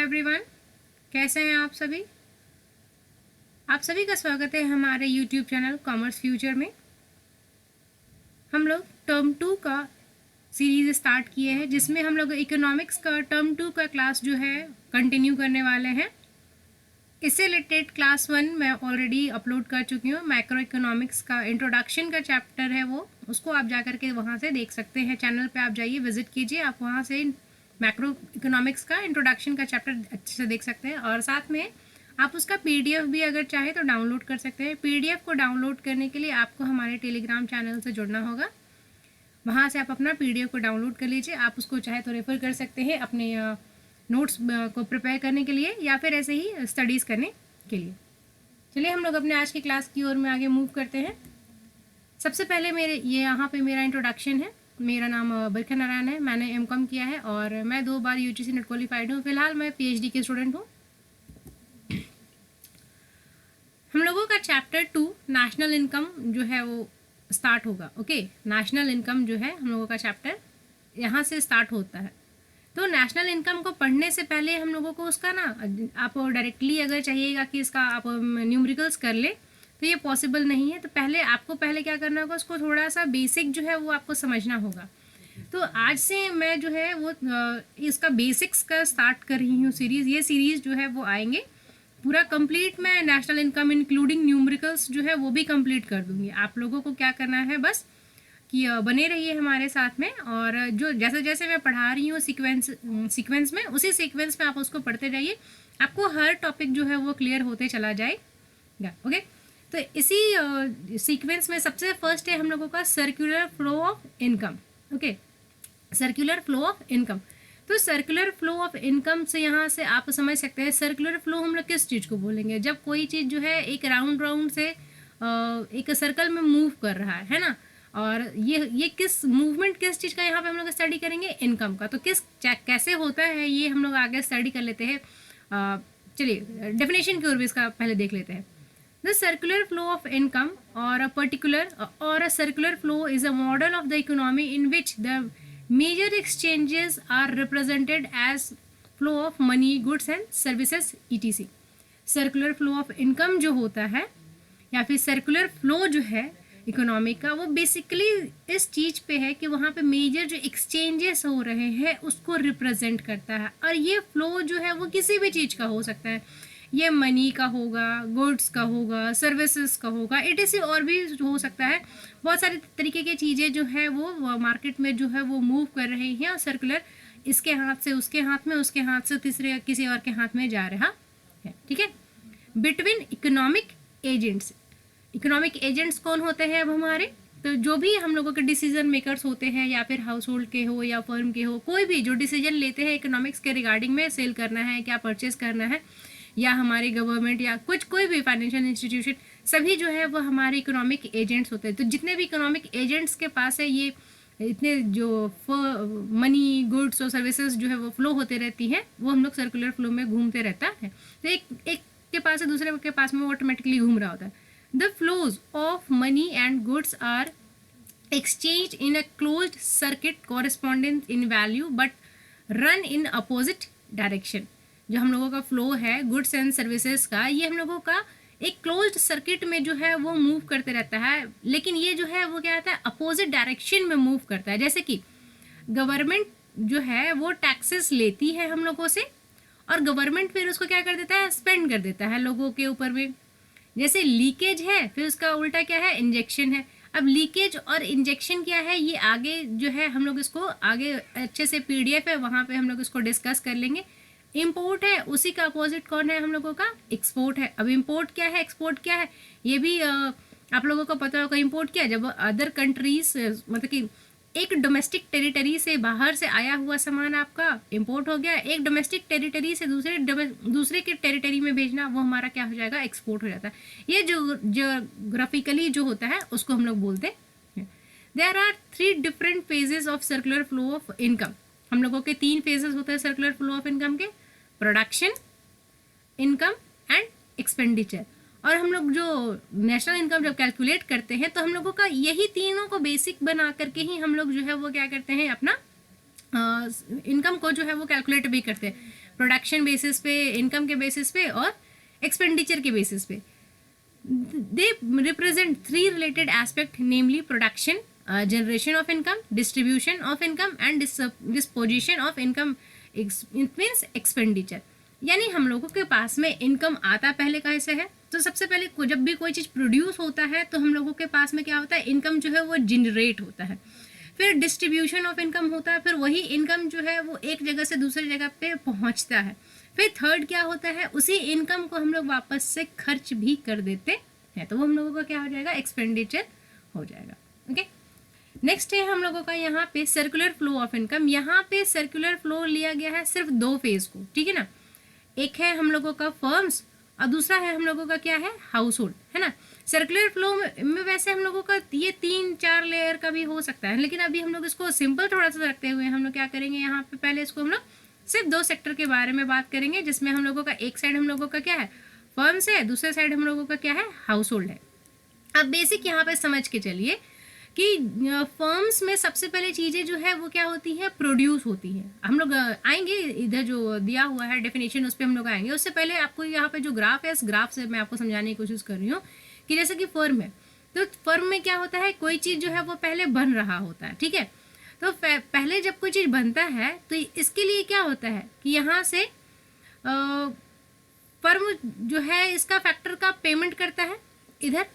Everyone, कैसे हैं आप सभी। आप सभी का स्वागत है हमारे यूट्यूब चैनल कॉमर्स फ्यूचर में। हम लोग टर्म 2 का सीरीज स्टार्ट किए हैं, जिसमें हम लोग इकोनॉमिक्स का टर्म 2 का क्लास जो है कंटिन्यू करने वाले हैं। इससे रिलेटेड क्लास 1 मैं ऑलरेडी अपलोड कर चुकी हूँ। मैक्रो इकोनॉमिक्स का इंट्रोडक्शन का चैप्टर है वो, उसको आप जा करके वहाँ से देख सकते हैं। चैनल पे आप जाइए, विजिट कीजिए, आप वहाँ से मैक्रो इकोनॉमिक्स का इंट्रोडक्शन का चैप्टर अच्छे से देख सकते हैं। और साथ में आप उसका पीडीएफ भी अगर चाहे तो डाउनलोड कर सकते हैं। पीडीएफ को डाउनलोड करने के लिए आपको हमारे टेलीग्राम चैनल से जुड़ना होगा। वहाँ से आप अपना पीडीएफ को डाउनलोड कर लीजिए। आप उसको चाहे तो रेफर कर सकते हैं अपने नोट्स को प्रिपेयर करने के लिए या फिर ऐसे ही स्टडीज़ करने के लिए। चलिए हम लोग अपने आज की क्लास की ओर में आगे मूव करते हैं। सबसे पहले यहाँ पे मेरा इंट्रोडक्शन है। मेरा नाम बरखा नारायण है, मैंने एमकॉम किया है और मैं 2 बार यूजीसी नेट क्वालिफाइड हूँ। फिलहाल मैं पीएचडी की स्टूडेंट हूँ। हम लोगों का चैप्टर 2 नेशनल इनकम जो है वो स्टार्ट होगा। ओके, नेशनल इनकम जो है हम लोगों का चैप्टर यहाँ से स्टार्ट होता है। तो नेशनल इनकम को पढ़ने से पहले हम लोगों को उसका ना, आप डायरेक्टली अगर चाहिएगा कि इसका आप न्यूमेरिकल्स कर ले तो ये पॉसिबल नहीं है। तो आपको पहले क्या करना होगा, उसको थोड़ा सा बेसिक जो है वो आपको समझना होगा। तो आज से मैं जो है वो इसका बेसिक्स का स्टार्ट कर रही हूँ सीरीज़। ये सीरीज़ जो है वो आएंगे पूरा कंप्लीट। मैं नेशनल इनकम इंक्लूडिंग न्यूमेरिकल्स जो है वो भी कंप्लीट कर दूँगी। आप लोगों को क्या करना है बस कि बने रहिए हमारे साथ में, और जो जैसे जैसे मैं पढ़ा रही हूँ सीक्वेंस में, उसी सीक्वेंस में आप उसको पढ़ते जाइए। आपको हर टॉपिक जो है वो क्लियर होते चला जाएगा। ओके, तो इसी सीक्वेंस में सबसे फर्स्ट है हम लोगों का circular flow of income. Okay, circular flow of income. तो सर्कुलर फ्लो ऑफ इनकम से यहाँ से आप समझ सकते हैं सर्कुलर फ्लो हम लोग किस चीज़ को बोलेंगे। जब कोई चीज़ जो है एक राउंड से एक सर्कल में मूव कर रहा है ना, और ये किस मूवमेंट किस चीज़ का यहाँ पे हम लोग स्टडी करेंगे, इनकम का। तो कैसे होता है ये हम लोग आगे स्टडी कर लेते हैं। चलिए डेफिनेशन की ओर भी इसका पहले देख लेते हैं। The circular flow of income और a circular flow is a model of the economy in which the major exchanges are represented as flow of money, goods and services ETC। Circular flow of income जो होता है या फिर circular flow जो है economy का, वो basically इस चीज़ पे है कि वहाँ पे मेजर जो एक्सचेंजेस हो रहे हैं उसको रिप्रेजेंट करता है। और ये फ्लो जो है वो किसी भी चीज़ का हो सकता है। ये मनी का होगा, गुड्स का होगा, सर्विसेज का होगा, ETC और भी हो सकता है। बहुत सारे तरीके की चीज़ें जो है वो मार्केट में जो है वो मूव कर रही हैं, और सर्कुलर इसके हाथ से उसके हाथ में, उसके हाथ से तीसरे किसी और के हाथ में जा रहा है। ठीक है। Between economic agents, economic agents कौन होते हैं अब हमारे, तो जो भी हम लोगों के डिसीजन मेकर्स होते हैं, या फिर हाउस होल्ड के हो या फर्म के हो, कोई भी जो डिसीजन लेते हैं इकोनॉमिक्स के रिगार्डिंग में, सेल करना है क्या परचेज करना है, या हमारे गवर्नमेंट या कोई भी फाइनेंशियल इंस्टीट्यूशन, सभी जो है वो हमारे इकोनॉमिक एजेंट्स होते हैं। तो जितने भी इकोनॉमिक एजेंट्स के पास है ये इतने जो मनी, गुड्स और सर्विसेज जो है वो फ्लो होते रहती हैं, वो हम लोग सर्कुलर फ्लो में घूमते रहता है। तो एक के पास से दूसरे के पास में वो ऑटोमेटिकली घूम रहा होता है। The flows of money and goods are exchanged in a closed circuit corresponding in value but run in opposite direction। जो हम लोगों का फ्लो है गुड्स एंड सर्विसेज का, ये हम लोगों का एक क्लोज्ड सर्किट में जो है वो मूव करते रहता है, लेकिन ये जो है वो क्या होता है, अपोजिट डायरेक्शन में मूव करता है। जैसे कि गवर्नमेंट जो है वो टैक्सेस लेती है हम लोगों से, और गवर्नमेंट फिर उसको क्या कर देता है, स्पेंड कर देता है लोगों के ऊपर में। जैसे लीकेज है, फिर उसका उल्टा क्या है, इंजेक्शन है। अब लीकेज और इंजेक्शन क्या है, ये आगे जो है हम लोग इसको आगे अच्छे से PDF है, वहाँ पे हम लोग इसको डिस्कस कर लेंगे। इम्पोर्ट है, उसी का अपोजिट कौन है हम लोगों का, एक्सपोर्ट है। अब इम्पोर्ट क्या है, एक्सपोर्ट क्या है, ये भी आप लोगों को पता होगा। इम्पोर्ट क्या है, जब अदर कंट्रीज मतलब कि एक डोमेस्टिक टेरिटरी से बाहर से आया हुआ सामान आपका इंपोर्ट हो गया, एक डोमेस्टिक टेरिटरी से दूसरे के टेरिटरी में भेजना, वो हमारा क्या हो जाएगा, एक्सपोर्ट हो जाता है। ये जो ज्योग्राफिकली जो होता है उसको हम लोग बोलते हैं। There are 3 different phases of circular flow of income. हम लोगों के 3 फेजेस होते हैं सर्कुलर फ्लो ऑफ इनकम के, प्रोडक्शन, इनकम एंड एक्सपेंडिचर। और हम लोग जो नेशनल इनकम जब कैलकुलेट करते हैं तो हम लोगों का यही तीनों को बेसिक बना करके ही हम लोग जो है वो क्या करते हैं, अपना इनकम को जो है वो कैलकुलेट भी करते हैं, प्रोडक्शन बेसिस पे, इनकम के बेसिस पे और एक्सपेंडिचर के बेसिस पे। They represent three related aspect, namely production, generation of income, distribution of income and disposition of income, it means expenditure. यानी हम लोगों के पास में इनकम आता पहले कैसे है, तो सबसे पहले जब भी कोई चीज़ प्रोड्यूस होता है तो हम लोगों के पास में क्या होता है, इनकम जो है वो जनरेट होता है, फिर डिस्ट्रीब्यूशन ऑफ इनकम होता है, फिर वही इनकम जो है वो एक जगह से दूसरी जगह पे पहुंचता है, फिर थर्ड क्या होता है, उसी इनकम को हम लोग वापस से खर्च भी कर देते हैं, तो वो हम लोगों का क्या हो जाएगा, एक्सपेंडिचर हो जाएगा। ओके, नेक्स्ट है हम लोगों का यहाँ पे सर्कुलर फ्लो ऑफ इनकम। यहाँ पे सर्कुलर फ्लो लिया गया है सिर्फ दो फेज को, ठीक है ना, एक है हम लोगों का फर्म्स और दूसरा है हम लोगों का क्या है, हाउस होल्ड, है ना। सर्कुलर फ्लो में वैसे हम लोगों का ये 3-4 लेयर का भी हो सकता है, लेकिन अभी हम लोग इसको सिंपल थोड़ा सा रखते हुए हम लोग क्या करेंगे, यहाँ पे पहले इसको हम लोग सिर्फ दो सेक्टर के बारे में बात करेंगे, जिसमें हम लोगों का एक साइड हम लोगों का क्या है, फर्म्स है, दूसरे साइड हम लोगों का क्या है, हाउस होल्ड है। अब बेसिक यहाँ पे समझ के चलिए कि फर्म्स में सबसे पहले चीज़ें जो है वो क्या होती है, प्रोड्यूस होती है। हम लोग आएंगे इधर जो दिया हुआ है डेफिनेशन, उस पर हम लोग आएंगे। उससे पहले आपको यहाँ पे जो ग्राफ है, इस ग्राफ से मैं आपको समझाने की कोशिश कर रही हूँ कि जैसे कि फर्म है, तो फर्म में क्या होता है, कोई चीज़ जो है वो पहले बन रहा होता है, ठीक है। तो पहले जब कोई चीज़ बनता है तो इसके लिए क्या होता है कि यहाँ से फर्म जो है इसका फैक्टर का पेमेंट करता है इधर,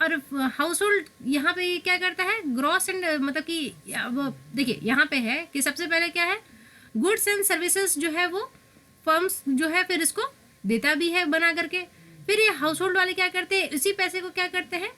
और हाउस होल्ड यहाँ पे क्या करता है, ग्रॉस एंड मतलब कि देखिए यहाँ पे है कि सबसे पहले क्या है, गुड्स एंड सर्विसेज जो है वो फर्म्स जो है फिर इसको देता भी है बना करके, फिर ये हाउस होल्ड वाले क्या करते हैं, इसी पैसे को क्या करते हैं,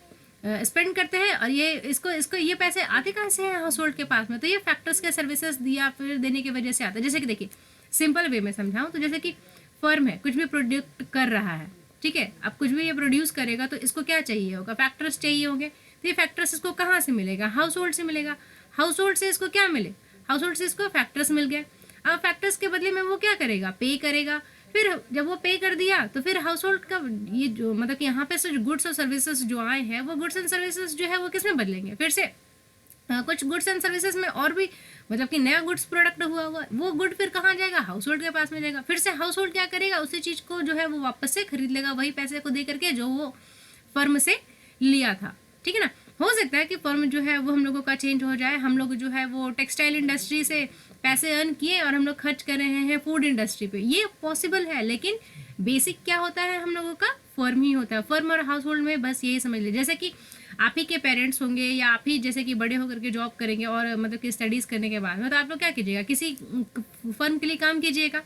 स्पेंड करते हैं, और ये इसको ये पैसे आते कहाँ से हैं, हाउस होल्ड के पास में, तो ये फैक्टर्स के सर्विसेज दिया फिर देने की वजह से आता है। जैसे कि देखिए सिंपल वे में समझाऊँ तो जैसे कि फर्म है, कुछ भी प्रोड्यूस कर रहा है, ठीक है, अब कुछ भी ये प्रोड्यूस करेगा तो इसको क्या चाहिए होगा, फैक्टर्स चाहिए होंगे, तो ये फैक्टर्स इसको कहाँ से मिलेगा, हाउस होल्ड से मिलेगा, हाउस होल्ड से इसको क्या मिले, हाउस होल्ड से इसको फैक्टर्स मिल गए। अब फैक्टर्स के बदले में वो क्या करेगा, पे करेगा, फिर जब वो पे कर दिया तो फिर हाउस होल्ड का ये जो मतलब कि यहाँ पे से गुड्स और सर्विसेज जो आए हैं, वो गुड्स एंड सर्विसेज जो है वो किस में बदलेंगे, फिर से कुछ गुड्स एंड सर्विसेज में और भी मतलब कि नया गुड्स प्रोडक्ट हुआ वो गुड फिर कहाँ जाएगा, हाउस होल्ड के पास में जाएगा, फिर से हाउस होल्ड क्या करेगा, उसी चीज़ को जो है वो वापस से खरीद लेगा, वही पैसे को दे करके जो वो फर्म से लिया था, ठीक है ना। हो सकता है कि फर्म जो है वो हम लोगों का चेंज हो जाए, हम लोग जो है वो टेक्सटाइल इंडस्ट्री से पैसे अर्न किए और हम लोग खर्च कर रहे हैं फूड इंडस्ट्री पे, ये पॉसिबल है, लेकिन बेसिक क्या होता है हम लोगों का, फर्म ही होता है। फर्म और हाउस होल्ड में बस यही समझ लीजिए, जैसे कि आप ही के पेरेंट्स होंगे या आप ही जैसे कि बड़े होकर के जॉब करेंगे और मतलब कि स्टडीज़ करने के बाद में, तो आप लोग क्या कीजिएगा, किसी फर्म के लिए काम कीजिएगा,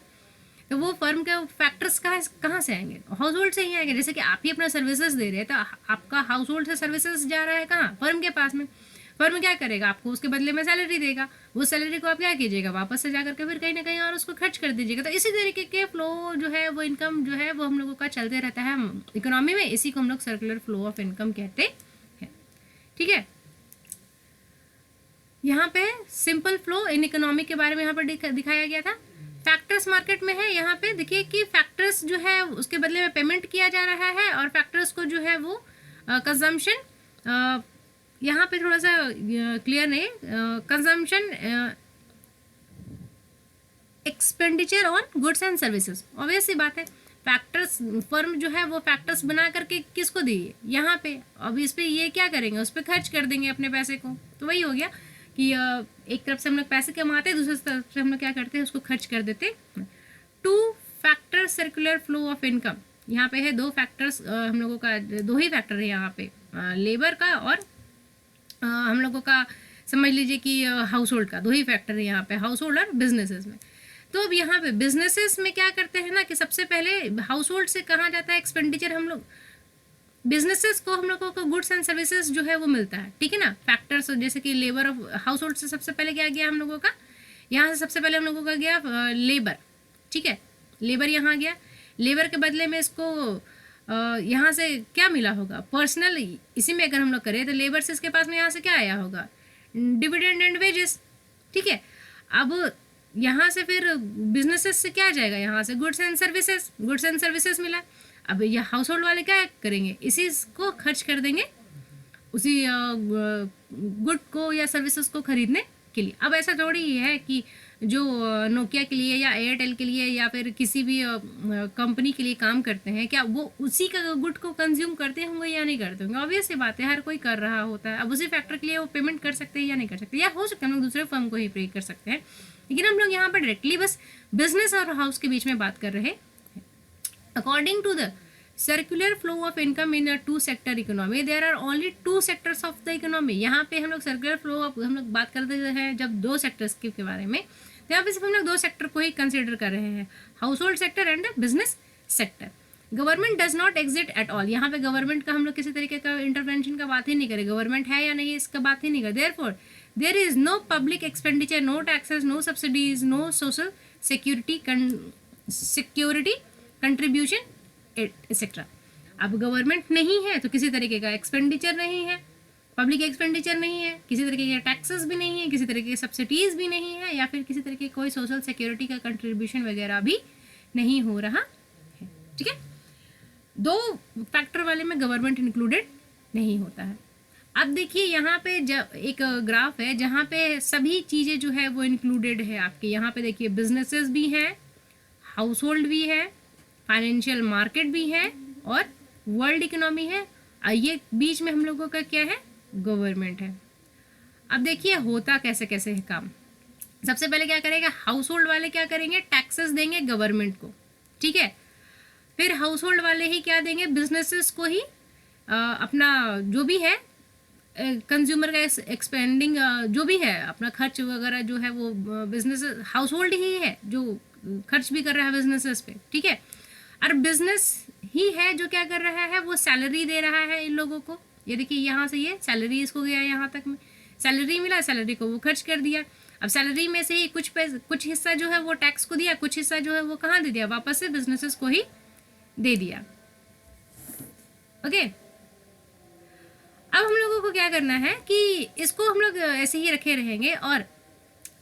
तो वो फर्म के फैक्टर्स कहाँ से आएंगे, हाउस होल्ड से ही आएंगे। जैसे कि आप ही अपना सर्विसेज दे रहे हैं तो आपका हाउस होल्ड से सर्विसेज जा रहा है कहाँ, फर्म के पास में। फर्म क्या करेगा, आपको उसके बदले में सैलरी देगा, वो सैलरी को आप क्या कीजिएगा, वापस से जा करके फिर कहीं ना कहीं और उसको खर्च कर दीजिएगा। तो इसी तरीके के फ्लो जो है वो इनकम जो है वो हम लोगों का चलते रहता है इकोनॉमी में, इसी को हम लोग सर्कुलर फ्लो ऑफ इनकम कहते हैं, ठीक है। यहाँ पे सिंपल फ्लो इन इकोनॉमी के बारे में यहाँ पर दिखाया गया था। फैक्टर्स मार्केट में है, यहाँ पे देखिए कि फैक्टर्स जो है उसके बदले में पेमेंट किया जा रहा है, और फैक्टर्स को जो है वो कंजम्पशन, यहाँ पे थोड़ा सा क्लियर नहीं, consumption, expenditure on goods and services, obvious सी बात है। फैक्टर्स फर्म जो है वो फैक्टर्स बना करके किसको दिए, यहाँ पे, अब इस पे ये क्या करेंगे, उस पर खर्च कर देंगे अपने पैसे को, तो वही हो गया कि एक तरफ से हम लोग पैसे कमाते हैं, दूसरी तरफ से हम लोग क्या करते हैं, उसको खर्च कर देते। Two factor circular flow of income, यहाँ पे है दो फैक्टर्स, हम लोगों का दो ही फैक्टर है यहाँ पे, लेबर का और हम लोगों का समझ लीजिए कि हाउस होल्ड का, दो ही फैक्टर है यहाँ पे, हाउस होल्ड और बिजनेसेस में। तो अब यहाँ पे बिजनेसेस में क्या करते हैं ना कि सबसे पहले हाउस होल्ड से कहाँ जाता है एक्सपेंडिचर, हम लोग बिजनेसेस को हम लोगों को गुड्स एंड सर्विसेज जो है वो मिलता है, ठीक है ना। फैक्टर्स जैसे कि लेबर ऑफ हाउस होल्ड से सबसे पहले क्या गया हम लोगों का, यहाँ से सबसे पहले हम लोगों का गया लेबर, ठीक है, लेबर यहाँ गया, लेबर के बदले में इसको यहाँ से क्या मिला होगा, पर्सनल, इसी में अगर हम लोग करें तो लेबर से इसके पास में यहाँ से क्या आया होगा, डिविडेंड एंड वेजेस, ठीक है। अब यहाँ से फिर बिजनेसेस से क्या जाएगा, यहाँ से गुड्स एंड सर्विसेज मिला। अब ये हाउस होल्ड वाले क्या करेंगे, इसी को खर्च कर देंगे उसी गुड को या सर्विसेज को खरीदने के लिए। अब ऐसा थोड़ी है कि जो नोकिया के लिए या एयरटेल के लिए या फिर किसी भी कंपनी के लिए काम करते हैं, क्या वो उसी का गुड को कंज्यूम करते होंगे या नहीं करते होंगे? ऑब्वियस सी बात है, हर कोई कर रहा होता है। अब उसी फैक्टर के लिए वो पेमेंट कर सकते हैं या नहीं कर सकते, या हो सकता है हम लोग दूसरे फर्म को ही पे कर सकते हैं, लेकिन हम लोग यहाँ पर डायरेक्टली बस बिजनेस और हाउस के बीच में बात कर रहे हैं। According to the circular flow of income in a two sector economy, there are only two sectors of the economy. यहाँ पे हम लोग सर्कुलर फ्लो ऑफ हम लोग बात करते हैं जब दो सेक्टर्स के बारे में, तो यहाँ पे सिर्फ हम लोग दो सेक्टर को ही कंसिडर कर रहे हैं, house hold sector and business sector. Government does not exit at all, यहाँ पे गवर्नमेंट का हम लोग किसी तरीके का इंटरवेंशन का बात ही नहीं करें, गवर्नमेंट है या नहीं इसका बात ही नहीं करें। Therefore there is no public expenditure, no taxes, no subsidies, no social security contribution etcetera. अब गवर्नमेंट नहीं है तो किसी तरीके का एक्सपेंडिचर नहीं है, पब्लिक एक्सपेंडिचर नहीं है, किसी तरीके के टैक्सेस भी नहीं है, किसी तरीके की सब्सिडीज भी नहीं है, या फिर किसी तरीके कोई सोशल सिक्योरिटी का कंट्रीब्यूशन वगैरह भी नहीं हो रहा है। ठीक है, दो फैक्टर वाले में गवर्नमेंट इंक्लूडेड नहीं होता है। अब देखिए यहाँ पे जब एक ग्राफ है जहाँ पे सभी चीज़ें जो है वो इंक्लूडेड है आपके, यहाँ पे देखिए बिजनेसेस भी हैं, हाउस होल्ड भी है, फाइनेंशियल मार्केट भी है और वर्ल्ड इकोनॉमी है, ये बीच में हम लोगों का क्या है, गवर्नमेंट है। अब देखिए होता कैसे कैसे है काम। सबसे पहले क्या करेगा, हाउस होल्ड वाले क्या करेंगे, टैक्सेस देंगे गवर्नमेंट को, ठीक है। फिर हाउस होल्ड वाले ही क्या देंगे, बिजनेसेस को ही अपना जो भी है कंज्यूमर का एक्सपेंडिंग जो भी है अपना खर्च वगैरह जो है वो बिजनेस हाउस होल्ड ही है जो खर्च भी कर रहा है बिजनेसेस पे, ठीक है। और बिजनेस ही है जो क्या कर रहा है, वो सैलरी दे रहा है इन लोगों को। ये देखिए यहाँ से ये सैलरी इसको गया, यहाँ तक में सैलरी मिला, सैलरी को वो खर्च कर दिया। अब सैलरी में से ही कुछ हिस्सा जो है वो टैक्स को दिया, कुछ हिस्सा जो है वो कहाँ दे दिया, वापस से बिजनेसेस को ही दे दिया। ओके, अब हम लोगों को क्या करना है कि इसको हम लोग ऐसे ही रखे रहेंगे। और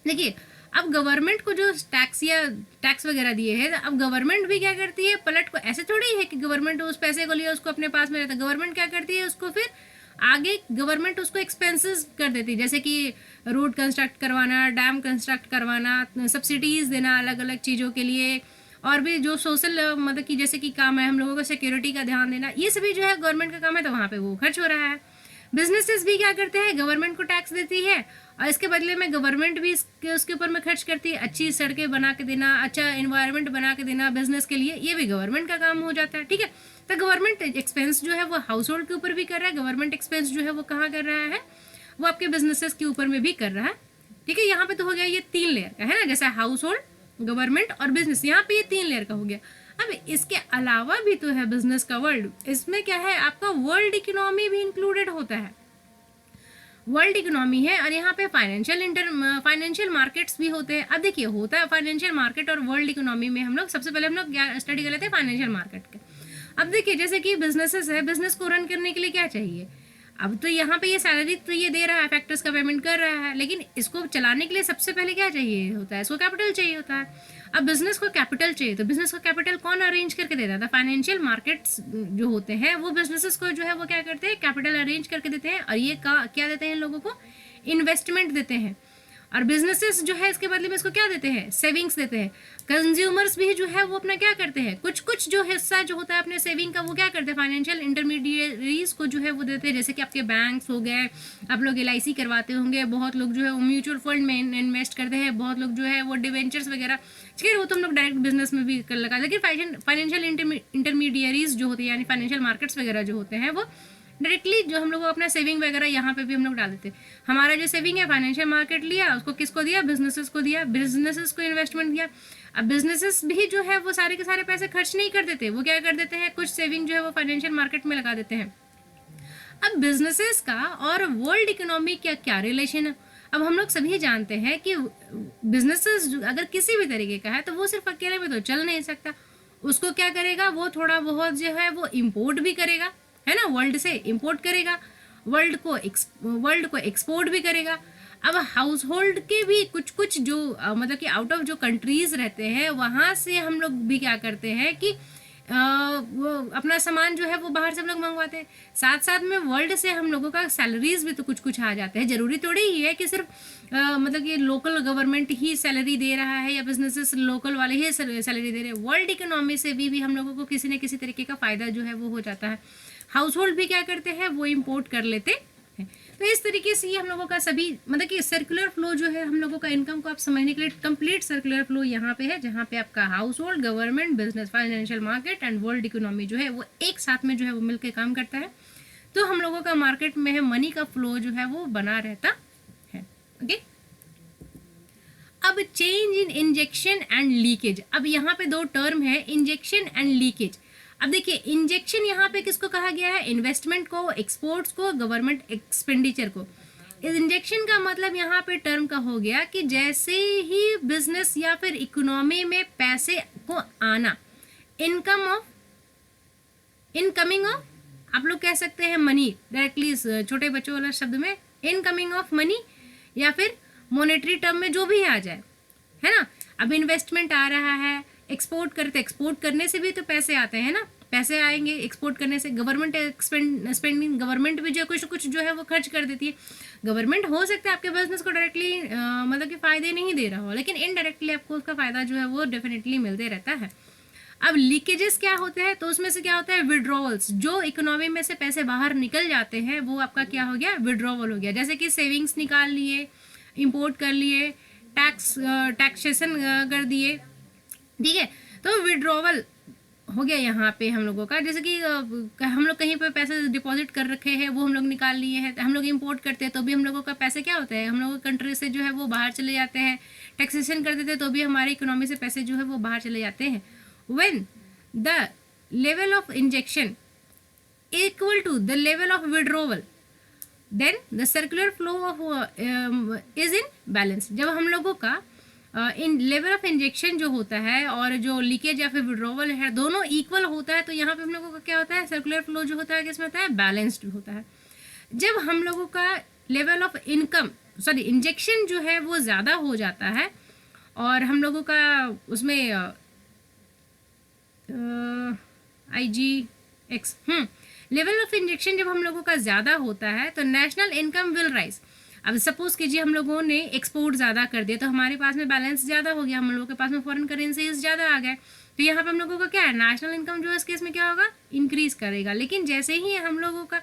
देखिए अब गवर्नमेंट को जो टैक्स या टैक्स वगैरह दिए हैं, अब गवर्नमेंट भी क्या करती है, पलट को ऐसे थोड़ी है कि गवर्नमेंट उस पैसे को लिया उसको अपने पास में रहता है। गवर्नमेंट क्या करती है, उसको फिर आगे गवर्नमेंट उसको एक्सपेंसेस कर देती है, जैसे कि रोड कंस्ट्रक्ट करवाना, डैम कंस्ट्रक्ट करवाना, सब्सिडीज देना अलग अलग चीज़ों के लिए, और भी जो सोशल मतलब कि जैसे कि काम है हम लोगों को सिक्योरिटी का ध्यान देना, ये सभी जो है गवर्नमेंट का काम है, तो वहाँ पे वो खर्च हो रहा है। बिजनेसेस भी क्या करते हैं, गवर्नमेंट को टैक्स देती है और इसके बदले में गवर्नमेंट भी उसके ऊपर में खर्च करती है। अच्छी सड़कें बना के देना, अच्छा एनवायरनमेंट बना के देना बिजनेस के लिए, ये भी गवर्नमेंट का काम हो जाता है, ठीक है। तो गवर्नमेंट एक्सपेंस जो है वो हाउस होल्ड के ऊपर भी कर रहा है, गवर्नमेंट एक्सपेंस जो है वो कहाँ कर रहा है, वो आपके बिजनेसेस के ऊपर में भी कर रहा है, ठीक है। यहाँ पे तो हो गया ये 3 लेयर का है ना, जैसे हाउस होल्ड, गवर्नमेंट और बिजनेस, यहाँ पे ये 3 लेयर का हो गया। अब इसके अलावा भी तो है बिजनेस का वर्ल्ड, इसमें क्या है आपका वर्ल्ड इकोनॉमी भी इंक्लूडेड होता है, वर्ल्ड इकोनॉमी है। और यहाँ पे फाइनेंशियल मार्केट्स भी होते हैं। अब देखिए होता है फाइनेंशियल मार्केट और वर्ल्ड इकोनॉमी में हम लोग सबसे पहले हम लोग क्या स्टडी कर लेते हैं, फाइनेंशियल मार्केट के। अब देखिए जैसे कि बिजनेसेस है, बिजनेस को रन करने के लिए क्या चाहिए, अब तो यहाँ पे ये सैलरी तो ये दे रहा है, फैक्टर्स का पेमेंट कर रहा है, लेकिन इसको चलाने के लिए सबसे पहले क्या चाहिए होता है, इसको कैपिटल चाहिए होता है। अब बिजनेस को कैपिटल चाहिए, तो बिजनेस को कैपिटल कौन अरेंज करके देता है, फाइनेंशियल मार्केट्स जो होते हैं वो बिजनेसेस को जो है वो क्या करते हैं, कैपिटल अरेंज करके देते हैं, और ये क्या देते हैं इन लोगों को, इन्वेस्टमेंट देते हैं। और बिजनेसेस जो है इसके बदले में इसको क्या देते हैं, सेविंग्स देते हैं। कंज्यूमर्स भी जो है वो अपना क्या करते हैं, कुछ जो हिस्सा जो होता है अपने सेविंग का वो क्या करते हैं, फाइनेंशियल इंटरमीडिएरीज को जो है वो देते हैं, जैसे कि आपके बैंक्स हो गए, आप लोग LIC करवाते होंगे, बहुत लोग जो है वो म्यूचुअल फंड में इन्वेस्ट करते हैं, बहुत लोग जो है वो डिवेंचर्स वगैरह, ठीक है, वो तो हम लोग डायरेक्ट बिजनेस में भी कर लगा। लेकिन फाइनेंशियल इंटरमीडिएरीज जो होती है यानी फाइनेंशियल मार्केट्स वगैरह जो होते हैं वो डायरेक्टली जो हम लोग अपना सेविंग वगैरह यहाँ पे भी हम लोग डाल देते हैं। हमारा जो सेविंग है फाइनेंशियल मार्केट लिया, उसको किसको दिया, बिजनेसेस को दिया, बिजनेसेस को इन्वेस्टमेंट दिया। अब बिजनेसेस भी जो है वो सारे के सारे पैसे खर्च नहीं कर देते, वो क्या कर देते हैं, कुछ सेविंग जो है वो फाइनेंशियल मार्केट में लगा देते हैं। अब बिजनेसेस का और वर्ल्ड इकोनॉमी का क्या रिलेशन है, अब हम लोग सभी जानते हैं कि बिजनेसेस अगर किसी भी तरीके का है तो वो सिर्फ अकेले में तो चल नहीं सकता, उसको क्या करेगा, वो थोड़ा बहुत जो है वो इम्पोर्ट भी करेगा, है ना, वर्ल्ड से इंपोर्ट करेगा, वर्ल्ड को एक्सपोर्ट भी करेगा। अब हाउस होल्ड के भी कुछ जो मतलब कि आउट ऑफ जो कंट्रीज रहते हैं वहाँ से हम लोग भी क्या करते हैं कि वो अपना सामान जो है वो बाहर से हम लोग मंगवाते हैं। साथ साथ में वर्ल्ड से हम लोगों का सैलरीज भी तो कुछ कुछ आ जाते हैं। जरूरी थोड़ी ही है कि सिर्फ मतलब कि लोकल गवर्नमेंट ही सैलरी दे रहा है या बिजनेसेस लोकल वाले ही सैलरी दे रहे हैं। वर्ल्ड इकोनॉमी से भी हम लोगों को किसी न किसी तरीके का फ़ायदा जो है वो हो जाता है। हाउस होल्ड भी क्या करते हैं, वो इम्पोर्ट कर लेते हैं। तो इस तरीके से ये हम लोगों का सभी मतलब कि सर्कुलर फ्लो जो है हम लोगों का इनकम को आप समझने के लिए कंप्लीट सर्कुलर फ्लो यहाँ पे है, जहाँ पे आपका house hold, government, business, financial market and world economy जो है वो एक साथ में जो है वो मिलकर काम करता है। तो हम लोगों का मार्केट में है मनी का फ्लो जो है वो बना रहता है। ओके, अब change in injection and leakage. अब यहाँ पे दो टर्म है, इंजेक्शन एंड लीकेज। अब देखिए इंजेक्शन यहाँ पे किसको कहा गया है, इन्वेस्टमेंट को, एक्सपोर्ट्स को, गवर्नमेंट एक्सपेंडिचर को। इंजेक्शन का मतलब यहाँ पे टर्म का हो गया कि जैसे ही बिजनेस या फिर इकोनॉमी में पैसे को आना, इनकमिंग ऑफ, आप लोग कह सकते हैं मनी, डायरेक्टली छोटे बच्चों वाला शब्द में इनकमिंग ऑफ मनी, या फिर मॉनेटरी टर्म में जो भी आ जाए, है ना। अब इन्वेस्टमेंट आ रहा है, एक्सपोर्ट करते, एक्सपोर्ट करने से भी तो पैसे आते हैं ना, पैसे आएंगे एक्सपोर्ट करने से। गवर्नमेंट स्पेंडिंग, गवर्नमेंट भी जो कुछ जो है वो खर्च कर देती है। गवर्नमेंट हो सकता है आपके बिजनेस को डायरेक्टली मतलब कि फ़ायदे नहीं दे रहा हो, लेकिन इनडायरेक्टली आपको उसका फ़ायदा जो है वो डेफिनेटली मिलते रहता है। अब लीकेजेस क्या होते हैं, तो उसमें से क्या होता है, विड्रॉवल्स। जो इकोनॉमी में से पैसे बाहर निकल जाते हैं वो आपका क्या हो गया, विड्रॉवल हो गया। जैसे कि सेविंग्स निकाल लिए, इंपोर्ट कर लिए, टैक्सेशन कर दिए, ठीक है। तो विड्रॉवल हो गया यहाँ पे हम लोगों का। जैसे कि हम लोग कहीं पे पैसे डिपॉजिट कर रखे हैं, वो हम लोग निकाल लिए हैं। हम लोग इंपोर्ट करते हैं तो भी हम लोगों का पैसे क्या होता है, हम लोगों कंट्री से जो है वो बाहर चले जाते हैं। टैक्सेशन कर देते हैं तो भी हमारी इकोनॉमी से पैसे जो है वो बाहर चले जाते हैं। When the level of injection equal to the level of withdrawal, then the circular flow of is in balance. जब हम लोगों का इन लेवल ऑफ इंजेक्शन जो होता है और जो लीकेज या फिर विड्रॉवल है दोनों इक्वल होता है, तो यहाँ पे हम लोगों का क्या होता है, सर्कुलर फ्लो जो होता है किसमें होता है, बैलेंस्ड होता है। जब हम लोगों का लेवल ऑफ इंजेक्शन जो है वो ज़्यादा हो जाता है और हम लोगों का उसमें IGX लेवल ऑफ इंजेक्शन जब हम लोगों का ज़्यादा होता है तो नेशनल इनकम विल राइज। अब सपोज कीजिए हम लोगों ने एक्सपोर्ट ज़्यादा कर दिया तो हमारे पास में बैलेंस ज़्यादा हो गया, हम लोगों के पास में फॉरेन करेंसीज ज़्यादा आ गए, तो यहाँ पे हम लोगों का क्या है, नेशनल इनकम जो है इस केस में क्या होगा, इंक्रीज करेगा। लेकिन जैसे ही हम लोगों का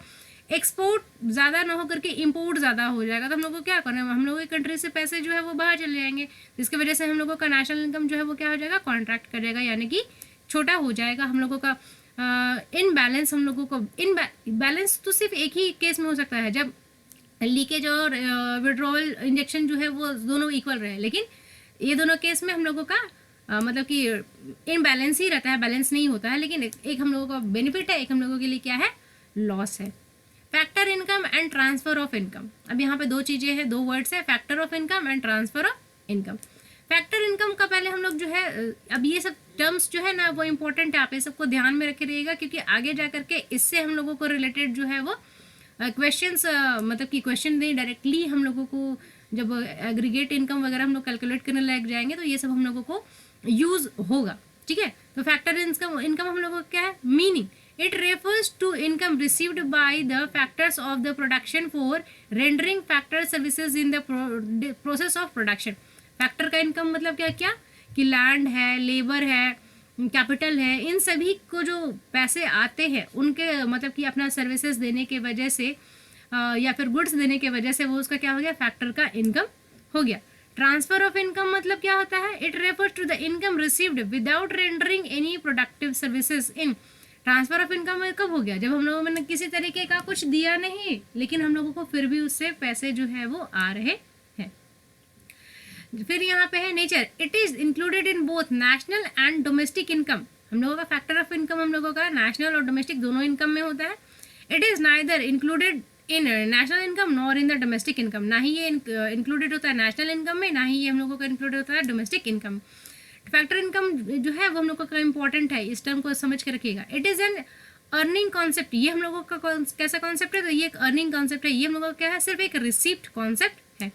एक्सपोर्ट ज़्यादा ना होकर के इम्पोर्ट ज़्यादा हो जाएगा तो हम लोग को क्या करना है, हम लोगों की कंट्री से पैसे जो है वो बाहर चले जाएंगे, जिसकी वजह से हम लोगों का नेशनल इनकम जो है वो क्या हो जाएगा, कॉन्ट्रैक्ट करेगा, यानी कि छोटा हो जाएगा। हम लोगों का इन बैलेंस, हम लोगों को इन बैलेंस तो सिर्फ एक ही केस में हो सकता है, जब लीकेज और विड्रॉवल इंजेक्शन जो है वो दोनों इक्वल रहे। लेकिन ये दोनों केस में हम लोगों का मतलब कि इन बैलेंस ही रहता है, बैलेंस नहीं होता है। लेकिन एक हम लोगों का बेनिफिट है, एक हम लोगों के लिए क्या है, लॉस है। Factor income and transfer of income. अब यहाँ पे दो चीज़ें हैं, दो वर्ड्स है, factor of income and transfer of income. Factor income का पहले हम लोग जो है, अब ये सब टर्म्स जो है ना वो इंपॉर्टेंट है, आप ये सबको ध्यान में रखे रहिएगा, क्योंकि आगे जा करके इससे हम लोगों को रिलेटेड जो है वो क्वेश्चंस मतलब कि क्वेश्चन नहीं, डायरेक्टली हम लोगों को जब एग्रीगेट इनकम वगैरह हम लोग कैलकुलेट करने लग जाएंगे तो ये सब हम लोगों को यूज़ होगा, ठीक है। तो फैक्टर इनकम हम लोगों का क्या है, meaning it refers to income received by the factors of the production for rendering factor services in the process of production. Factor का इनकम मतलब क्या क्या कि लैंड है, लेबर है, कैपिटल है, इन सभी को जो पैसे आते हैं उनके मतलब कि अपना सर्विसेज देने के वजह से या फिर गुड्स देने के वजह से वो उसका क्या हो गया, फैक्टर का इनकम हो गया। ट्रांसफर ऑफ इनकम मतलब क्या होता है, it refers to the income received without rendering any productive services in. Transfer of income कब हो गया, जब हम लोगों ने किसी तरीके का कुछ दिया नहीं लेकिन हम लोगों को फिर भी उससे पैसे जो है वो आ रहे हैं। फिर यहाँ पे है nature, it is included in both national and domestic income. हम लोगों का फैक्टर ऑफ इनकम हम लोगों का नेशनल और डोमेस्टिक दोनों इनकम में होता है। It is neither included in national income nor in the domestic income. ना ही ये इंक्लूडेड होता है नेशनल इनकम में, ना ही ये हम लोगों का इंक्लूडेड होता है डोमेस्टिक इनकम। फैक्टर इनकम जो है वो हम लोगों का इंपॉर्टेंट है, इस टर्म को समझ के रखिएगा। It is an earning concept, ये हम लोगों का कैसा कॉन्सेप्ट है, तो ये एक अर्निंग कॉन्सेप्ट है। ये हम लोगों का क्या है, सिर्फ एक रिसीप्ट कॉन्सेप्ट है।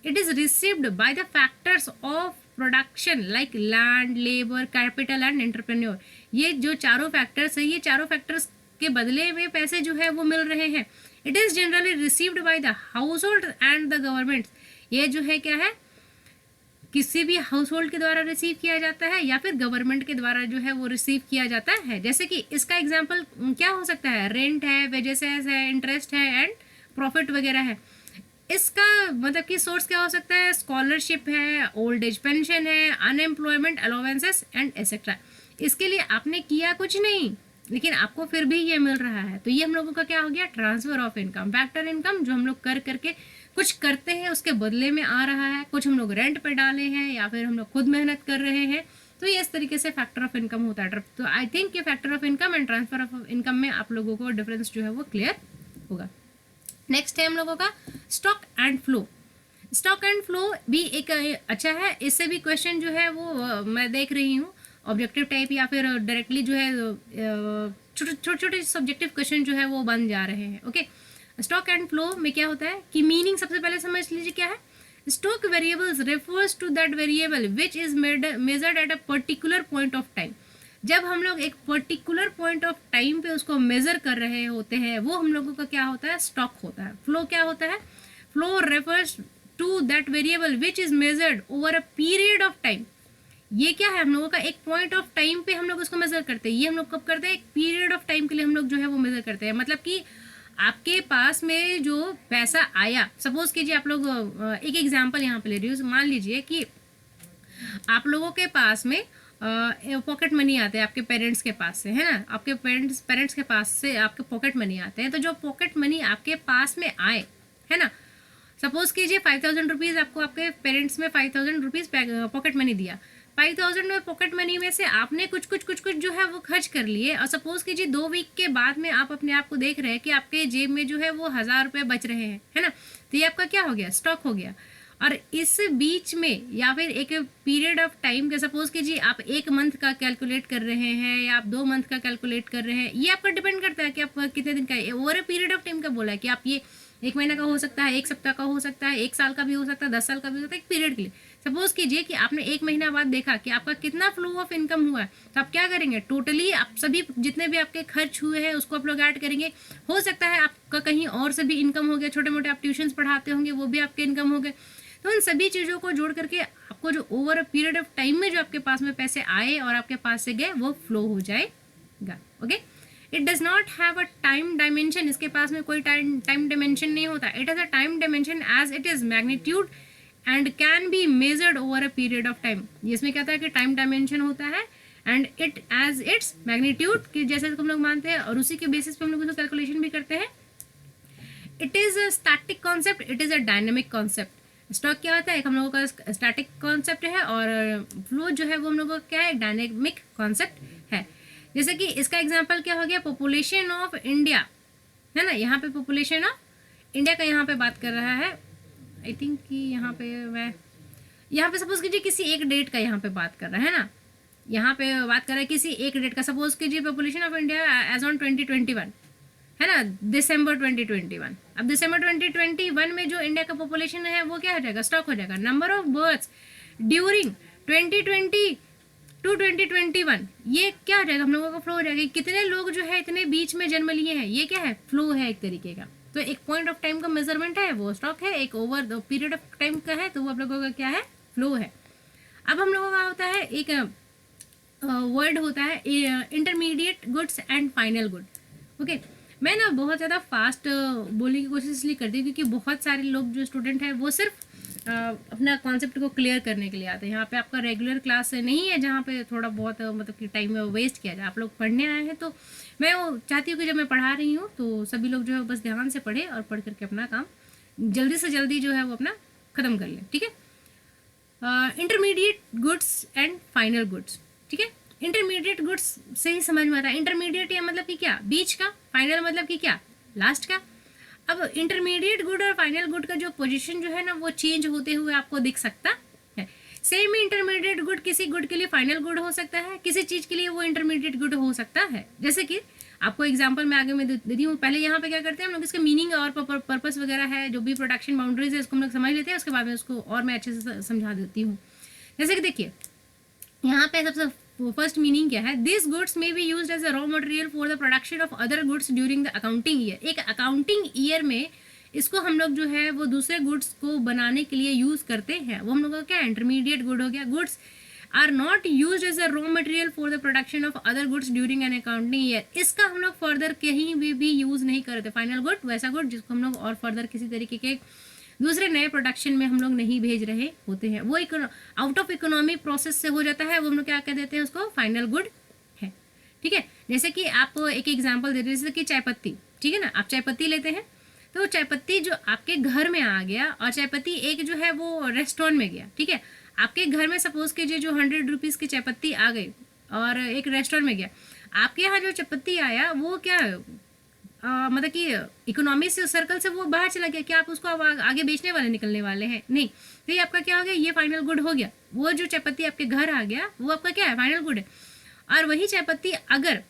It is received by the factors of production like land, labour, capital and entrepreneur. ये जो चारों फैक्टर्स है, ये चारों फैक्टर्स के बदले में पैसे जो है वो मिल रहे हैं। It is generally received by the house hold and the government. ये जो है क्या है, किसी भी हाउस होल्ड के द्वारा रिसीव किया जाता है या फिर गवर्नमेंट के द्वारा जो है वो रिसीव किया जाता है। जैसे कि इसका एग्जाम्पल क्या हो सकता है, रेंट है, वेजेस है, इंटरेस्ट है एंड प्रॉफिट वगैरह है। इसका मतलब कि सोर्स क्या हो सकता है, स्कॉलरशिप है, ओल्ड एज पेंशन है, अनएम्प्लॉयमेंट अलाउंसेस एंड एक्सेट्रा। इसके लिए आपने किया कुछ नहीं लेकिन आपको फिर भी ये मिल रहा है, तो ये हम लोगों का क्या हो गया, transfer of income. Factor income जो हम लोग कर करके कुछ करते हैं उसके बदले में आ रहा है, कुछ हम लोग रेंट पे डाले हैं या फिर हम लोग खुद मेहनत कर रहे हैं, तो ये इस तरीके से फैक्टर ऑफ इनकम होता है। तो आई थिंक ये factor of income and transfer of income में आप लोगों को डिफरेंस जो है वो क्लियर होगा। नेक्स्ट है हम लोगों का stock and flow. Stock and flow भी एक अच्छा है, इससे भी क्वेश्चन जो है वो मैं देख रही हूँ ऑब्जेक्टिव टाइप या फिर डायरेक्टली जो है छोटे छोटे सब्जेक्टिव क्वेश्चन जो है वो बन जा रहे हैं। ओके, स्टॉक एंड फ्लो में क्या होता है कि मीनिंग सबसे पहले समझ लीजिए क्या है। Stock variables refers to that variable which is measured at a particular point of time. जब हम लोग एक पर्टिकुलर पॉइंट ऑफ टाइम पे उसको मेजर कर रहे होते हैं वो हम लोगों का क्या होता है, स्टॉक होता है। फ्लो क्या होता है, flow refers to that variable which is measured over a period of time. ये क्या है, हम लोगों का एक पॉइंट ऑफ टाइम पे हम लोग उसको मेजर करते हैं। ये हम लोग कब करते हैं, एक पीरियड ऑफ टाइम के लिए हम लोग जो है वो मेजर करते हैं। मतलब कि आपके पास में जो पैसा आया, सपोज कीजिए आप लोग एक एग्जांपल यहाँ पे ले रही हूँ, मान लीजिए कि आप लोगों के पास में पॉकेट मनी आते हैं आपके पेरेंट्स के पास से, है ना, आपके पेरेंट्स के पास से आपके पॉकेट मनी आते हैं। तो जो पॉकेट मनी आपके पास में आए, है ना, सपोज कीजिए 5000 रुपीज़ आपको आपके पेरेंट्स में 5000 रुपीज़ पॉकेट मनी दिया। 5000 में पॉकेट मनी में से आपने कुछ जो है वो खर्च कर लिए, और सपोज कीजिए 2 वीक के बाद में आप अपने आप को देख रहे हैं कि आपके जेब में जो है वो 1000 रुपये बच रहे हैं, है ना, तो ये आपका क्या हो गया, स्टॉक हो गया। और इस बीच में या फिर एक पीरियड ऑफ टाइम का, सपोज कीजिए आप 1 मंथ का कैलकुलेट कर रहे हैं या आप 2 मंथ का कैलकुलेट कर रहे हैं, ये आपका डिपेंड करता है कि आप कितने दिन का है। Over a period of time का बोला है कि आप ये 1 महीना का हो सकता है, 1 सप्ताह का हो सकता है, 1 साल का भी हो सकता है, 10 साल का भी हो सकता है, एक पीरियड के लिए। सपोज कीजिए कि आपने 1 महीना बाद देखा कि आपका कितना फ्लो ऑफ इनकम हुआ है, तो आप क्या करेंगे, टोटली आप सभी जितने भी आपके खर्च हुए हैं उसको आप लोग ऐड करेंगे। हो सकता है आपका कहीं और से भी इनकम हो गया, छोटे मोटे आप ट्यूशन्स पढ़ाते होंगे वो भी आपके इनकम हो गए। तो उन सभी चीज़ों को जोड़ करके आपको जो over a period of time में जो आपके पास में पैसे आए और आपके पास से गए वो फ्लो हो जाएगा। Okay, it does not have a time dimension. इसके पास में कोई टाइम डायमेंशन नहीं होता। It has a time dimension as it is magnitude and can be measured over a period of time. इसमें क्या होता है कि टाइम डायमेंशन होता है and it as it's magnitude कि जैसे हम लोग मानते हैं और उसी के बेसिस पे हम लोग उसको कैलकुलेशन भी करते हैं। It is a static concept, it is a dynamic concept. Stock क्या होता है, एक हम लोगों का स्टैटिक कॉन्सेप्ट है और फ्लो जो है वो हम लोगों का क्या है, डायनेमिक कॉन्सेप्ट है। जैसे कि इसका एग्जांपल क्या हो गया, पॉपुलेशन ऑफ इंडिया, है ना, यहाँ पे पॉपुलेशन ऑफ इंडिया का यहाँ पे बात कर रहा है। आई थिंक कि यहाँ पे सपोज कीजिए किसी एक डेट का यहाँ पे बात कर रहा है ना, यहाँ पे बात कर रहा है किसी एक डेट का। सपोज कीजिए population of India as on 2021, है ना, दिसंबर 2021। अब दिसंबर 2021 में जो इंडिया का पॉपुलेशन है वो क्या हो जाएगा, स्टॉक हो जाएगा। Number of births during 2020 to 2021, ये क्या हो जाएगा, हम लोगों का फ्लो हो जाएगा। कितने लोग जो है इतने बीच में जन्म लिए हैं, ये क्या है, फ्लो है एक तरीके का। तो एक पॉइंट ऑफ टाइम का मेजरमेंट है वो स्टॉक है, एक over the period of time का है तो वो आप लोगों का क्या है, फ्लो है। अब हम लोगों का होता है एक वर्ड होता है intermediate goods and final good. Okay, मैं ना बहुत ज़्यादा फास्ट बोलने की कोशिश इसलिए करती हूँ क्योंकि बहुत सारे लोग जो स्टूडेंट हैं वो सिर्फ अपना कॉन्सेप्ट को क्लियर करने के लिए आते हैं। यहाँ पे आपका रेगुलर क्लास नहीं है जहाँ पे थोड़ा बहुत मतलब कि टाइम वेस्ट किया जाए। आप लोग पढ़ने आए हैं तो मैं वो चाहती हूँ कि जब मैं पढ़ा रही हूँ तो सभी लोग जो है बस ध्यान से पढ़े और पढ़ करके अपना काम जल्दी से जल्दी जो है वो अपना ख़त्म कर लें। ठीक है, intermediate goods and final goods. ठीक है, इंटरमीडिएट गुड्स से ही समझ में आता है। इंटरमीडिएट या मतलब कि क्या, बीच का, फाइनल मतलब कि क्या, लास्ट का। अब इंटरमीडिएट गुड और फाइनल गुड का जो पोजीशन जो है ना वो चेंज होते हुए आपको दिख सकता है। सेम इंटरमीडिएट गुड किसी गुड के लिए फाइनल गुड हो सकता है, किसी चीज़ के लिए वो इंटरमीडिएट गुड हो सकता है। जैसे कि आपको एग्जांपल मैं आगे में दे दी हूँ। पहले यहाँ पे क्या करते हैं हम लोग, इसका मीनिंग और पर्पस वगैरह है, जो भी प्रोडक्शन बाउंड्रीज है इसको हम लोग समझ लेते हैं, उसके बाद में उसको और मैं अच्छे से समझा देती हूँ। जैसे कि देखिए यहाँ पे सबसे फर्स्ट मीनिंग क्या है, this goods may be used as a raw material for the production of other goods during the accounting year. एक अकाउंटिंग ईयर में इसको हम लोग जो है वो दूसरे गुड्स को बनाने के लिए यूज़ करते हैं, वो हम लोग का क्या इंटरमीडिएट गुड हो गया। Goods are not use as a raw material for the production of other goods during an accounting year. इसका हम लोग फर्दर कहीं भी यूज़ नहीं करते। फाइनल गुड वैसा गुड जिसको हम लोग और फर्दर किसी तरीके के दूसरे नए प्रोडक्शन में हम लोग नहीं भेज रहे होते हैं, वो आउट ऑफ इकोनॉमी प्रोसेस से हो जाता है, वो हम लोग क्या कह देते हैं उसको फाइनल गुड है। ठीक है, जैसे कि आप एक एग्जांपल देते हैं, जैसे कि चाय पत्ती, ठीक है ना, आप चाय पत्ती लेते हैं तो चाय पत्ती जो आपके घर में आ गया और चाय पत्ती एक जो है वो रेस्टोरेंट में गया। ठीक है, आपके घर में सपोज कीजिए जो 100 रुपीज़ की चाय पत्ती आ गई और एक रेस्टोरेंट में गया, आपके यहाँ जो चाय पत्ती आया वो क्या मतलब कि इकोनॉमी से सर्कल से वो बाहर चला गया, क्या आप उसको आगे बेचने वाले निकलने वाले हैं? नहीं। तो ये आपका क्या हो गया, ये फाइनल गुड हो गया। वो जो चाय पत्ती आपके घर आ गया वो आपका क्या है, फाइनल गुड है। और वही चाय पत्ती अगर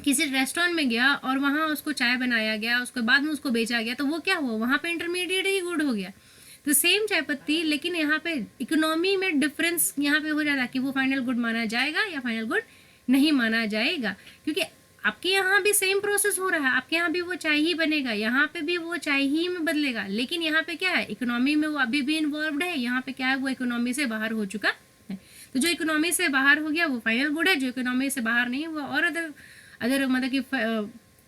किसी रेस्टोरेंट में गया और वहाँ उसको चाय बनाया गया, उसके बाद में उसको बेचा गया, तो वो क्या हुआ, वहाँ पे इंटरमीडिएट ही गुड हो गया। तो सेम चाय पत्ती, लेकिन यहाँ पे इकोनॉमी में डिफरेंस यहाँ पे हो जाता है कि वो फाइनल गुड माना जाएगा या फाइनल गुड नहीं माना जाएगा, क्योंकि आपके यहाँ भी सेम प्रोसेस हो रहा है, आपके यहाँ भी वो चाय ही बनेगा, यहाँ पे भी वो चाय ही में बदलेगा, लेकिन यहाँ पे क्या है, इकोनॉमी में वो अभी भी इन्वॉल्व है, यहाँ पे क्या है, वो इकोनॉमी से बाहर हो चुका है। तो जो इकोनॉमी से बाहर हो गया वो फाइनल गुड है, जो इकोनॉमी से बाहर नहीं वो और अदर मतलब कि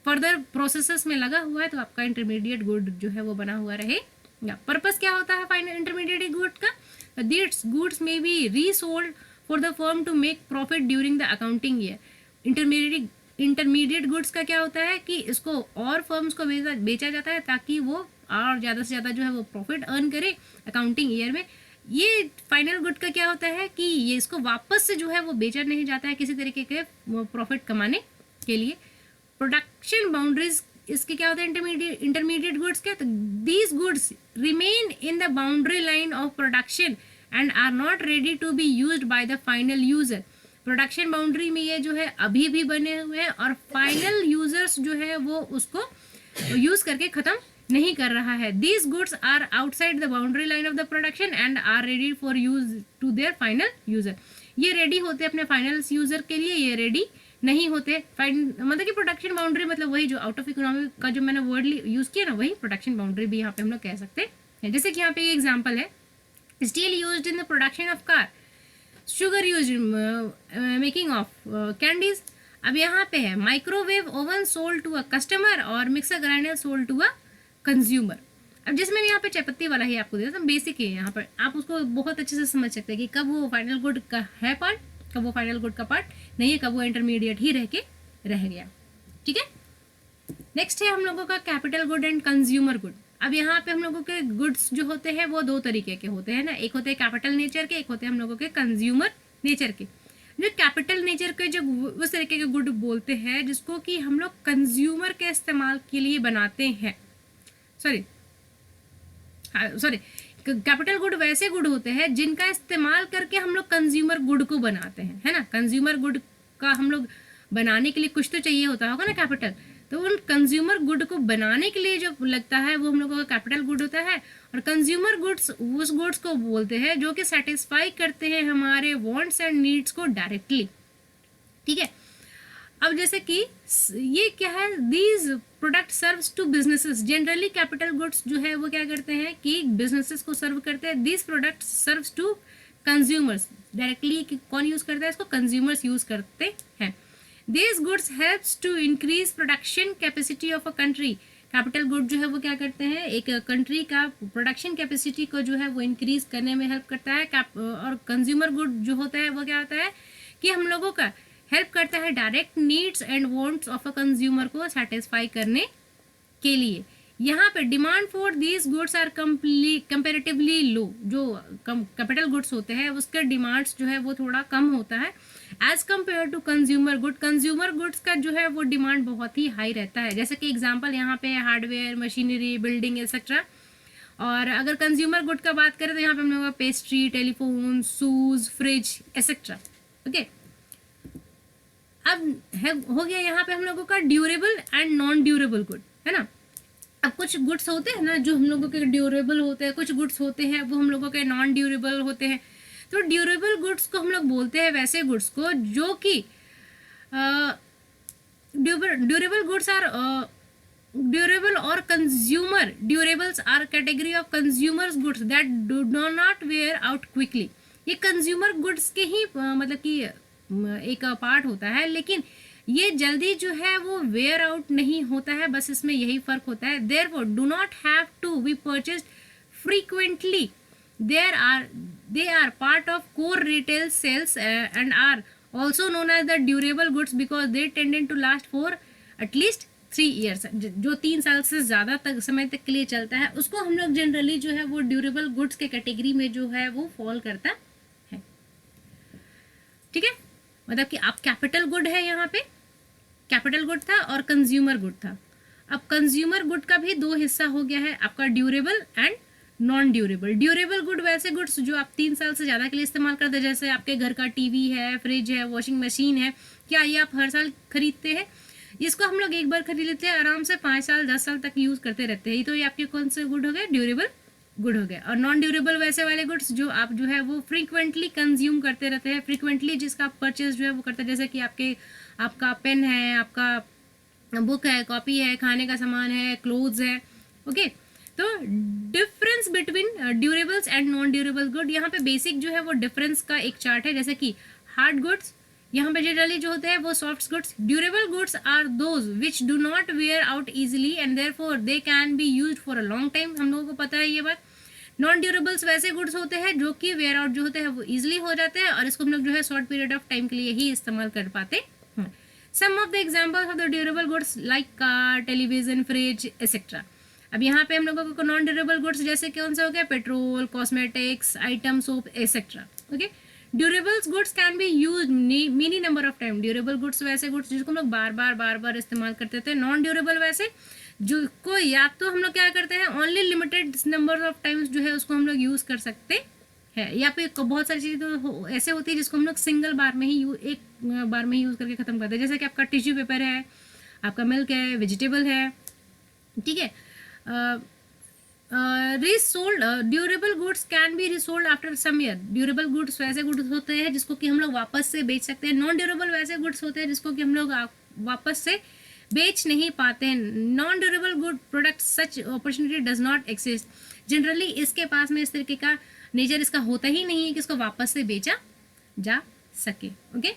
फर्दर प्रोसेसेस में लगा हुआ है, तो आपका इंटरमीडिएट गुड जो है वो बना हुआ रहेगा। पर्पस क्या होता है फाइनल इंटरमीडिएट गुड का, this goods may be resold for the firm to make profit during the accounting year. Intermediate goods का क्या होता है कि इसको और फर्म्स को बेचा जाता है ताकि वो और ज़्यादा से ज़्यादा जो है वो प्रॉफिट अर्न करे अकाउंटिंग ईयर में। ये फाइनल गुड का क्या होता है कि ये इसको वापस से जो है वो बेचा नहीं जाता है किसी तरीके के प्रॉफिट कमाने के लिए। प्रोडक्शन बाउंड्रीज इसके क्या होता है, इंटरमीडिएट गुड्स क्या, तो these goods remain in the boundary line of production and are not ready to be used by the final user. Production boundary में ये जो है अभी भी बने हुए हैं और फाइनल यूजर्स जो है वो उसको यूज करके खत्म नहीं कर रहा है। These goods are outside the boundary line of the production and are ready for use to their final user. ये रेडी होते अपने फाइनल यूजर के लिए, ये रेडी नहीं होते। मतलब कि प्रोडक्शन बाउंड्री मतलब वही जो आउट ऑफ इकोनॉमी का जो मैंने वर्ड यूज किया ना, वही प्रोडक्शन बाउंड्री भी यहाँ पे हम लोग कह सकते हैं। जैसे कि यहाँ पे एग्जाम्पल है, steel used in the production of car, sugar use making of candies. अब यहाँ पे है microwave oven sold to a customer और mixer grinder sold to a consumer. अब जिसमें मैंने यहाँ पे चायपत्ती वाला ही आपको दिया था, बेसिक है, यहाँ पर आप उसको बहुत अच्छे से समझ सकते हैं कि कब वो फाइनल गुड का है पार्ट, कब वो फाइनल गुड का पार्ट नहीं है, कब वो इंटरमीडिएट ही रह गया। ठीक है, नेक्स्ट है हम लोगों का capital good and consumer good. अब यहाँ पे हम लोगों के गुड्स जो होते हैं वो दो तरीके के होते हैं ना, एक होते हैं कैपिटल नेचर के, एक होते हैं हम लोगों के कंज्यूमर नेचर के। जो कैपिटल नेचर के जो उस तरीके के गुड बोलते हैं जिसको कि हम लोग कंज्यूमर के इस्तेमाल के लिए बनाते हैं, सॉरी कैपिटल गुड वैसे गुड होते हैं जिनका इस्तेमाल करके हम लोग कंज्यूमर गुड को बनाते हैं, है ना। कंज्यूमर गुड का हम लोग बनाने के लिए कुछ तो चाहिए होता होगा ना कैपिटल, तो उन कंज्यूमर गुड को बनाने के लिए जो लगता है वो हम लोगों का कैपिटल गुड होता है। और कंज्यूमर गुड्स उस गुड्स को बोलते हैं जो कि सेटिस्फाई करते हैं हमारे वांट्स एंड नीड्स को डायरेक्टली। ठीक है, अब जैसे कि ये क्या है, these product serves to businesses. Generally capital goods जो है वो क्या करते हैं कि बिजनेसेस को सर्व करते हैं। These product serves to consumers, directly कौन यूज करता है इसको, कंज्यूमर्स यूज करते हैं। These goods helps to increase production capacity of a country। Capital good जो है वो क्या करते हैं, एक कंट्री का प्रोडक्शन कैपेसिटी को जो है वो इंक्रीज करने में हेल्प करता है। और कंज्यूमर गुड जो होता है वो क्या होता है कि हम लोगों का हेल्प करता है direct needs and wants of a consumer को सेटिस्फाई करने के लिए। यहाँ पे demand for these goods are comparatively low. जो कैपिटल गुड्स होते हैं उसके डिमांड्स जो है वो थोड़ा कम होता है as compare to consumer good. Consumer goods का जो है वो डिमांड बहुत ही हाई रहता है। जैसे कि एग्जांपल यहाँ पे है हार्डवेयर, मशीनरी, बिल्डिंग एक्सेट्रा। और अगर कंज्यूमर गुड का बात करें तो यहाँ पे हम लोग pastry, telephone, shoes, fridge etcetera. Okay, अब हो गया यहाँ पे हम लोगों का durable and non durable good, है ना। अब कुछ गुड्स होते हैं ना जो हम लोगों के ड्यूरेबल होते हैं, कुछ गुड्स होते हैं वो हम लोगों के नॉन ड्यूरेबल होते हैं। तो ड्यूरेबल गुड्स को हम लोग बोलते हैं वैसे गुड्स को जो कि ड्यूरेबल गुड्स आर ड्यूरेबल और consumer durables are category of consumers goods that do not wear out quickly. ये कंज्यूमर गुड्स के ही मतलब कि एक पार्ट होता है, लेकिन ये जल्दी जो है वो वेयर आउट नहीं होता है, बस इसमें यही फर्क होता है। Therefore do not have to be purchased frequently, they are part of core retail sales and are also known as the durable goods because they tended to last for at least 3 years। जो 3 साल से ज़्यादा तक समय तक के लिए चलता है उसको हम लोग जनरली जो है वो ड्यूरेबल गुड्स के कैटेगरी में जो है वो फॉल करता है। ठीक है, मतलब कि आप कैपिटल गुड है, यहाँ पे कैपिटल गुड था और कंज्यूमर गुड था। अब कंज्यूमर गुड का भी 2 हिस्सा हो गया है, आपका durable and non durable. Durable good वैसे गुड्स जो आप 3 साल से ज़्यादा के लिए इस्तेमाल करते हैं, जैसे आपके घर का टीवी है, फ्रिज है, वॉशिंग मशीन है, क्या ये आप हर साल खरीदते हैं? इसको हम लोग एक बार खरीद लेते हैं, आराम से 5 साल 10 साल तक यूज़ करते रहते हैं, तो ये आपके कौन से गुड हो गए? ड्यूरेबल गुड हो गया। और नॉन ड्यूरेबल वैसे वाले गुड्स जो आप जो है वो फ्रीक्वेंटली कंज्यूम करते रहते हैं, फ्रीक्वेंटली जिसका आप परचेज जो है वो करते हैं, जैसे कि आपका पेन है, आपका बुक है, कॉपी है, खाने का सामान है, क्लोथ्स है। ओके, तो difference between durables and non durable good, यहाँ पे बेसिक जो है वो डिफरेंस का एक चार्ट है। जैसे कि हार्ड गुड्स, यहाँ पे जनरली जो होते हैं वो soft goods. Durable goods are those which do not wear out easily and therefore they can be used for a long time. हम लोगों को पता है ये बात। नॉन ड्यूरेबल्स वैसे गुड्स होते हैं जो कि वेयर आउट जो होते हैं वो इजिली हो जाते हैं और इसको हम लोग जो है शॉर्ट पीरियड ऑफ टाइम के लिए ही इस्तेमाल कर पाते हैं। Some of the examples of the durable goods like car, television, fridge etcetera. अब यहाँ पे हम लोगों को नॉन ड्यूरेबल गुड्स जैसे कौन से हो गया? Petrol, cosmetics item, soap etcetera. Okay, durables goods can B use many number of time. Durable goods वैसे गुड्स जिसको हम लोग बार बार इस्तेमाल करते थे। नॉन ड्यूरेबल वैसे जो को या तो हम लोग क्या करते हैं, only limited number of times जो है उसको हम लोग यूज़ कर सकते हैं, या फिर बहुत सारी चीज़ें तो ऐसे होती है जिसको हम लोग सिंगल बार में ही एक बार में ही यूज़ करके ख़त्म करते हैं। जैसे कि आपका टिश्यू पेपर है, आपका मिल्क है, वेजिटेबल है। ठीक है, resold durable goods can be resold after some year. Durable goods वैसे गुड्स होते हैं जिसको कि हम लोग वापस से बेच सकते हैं। नॉन ड्यूरेबल वैसे गुड्स होते हैं जिसको कि हम लोग वापस से बेच नहीं पाते हैं। Non durable good product such opportunity does not exist. Generally इसके पास में इस तरीके का नेचर इसका होता ही नहीं है कि इसको वापस से बेचा जा सके। ओके,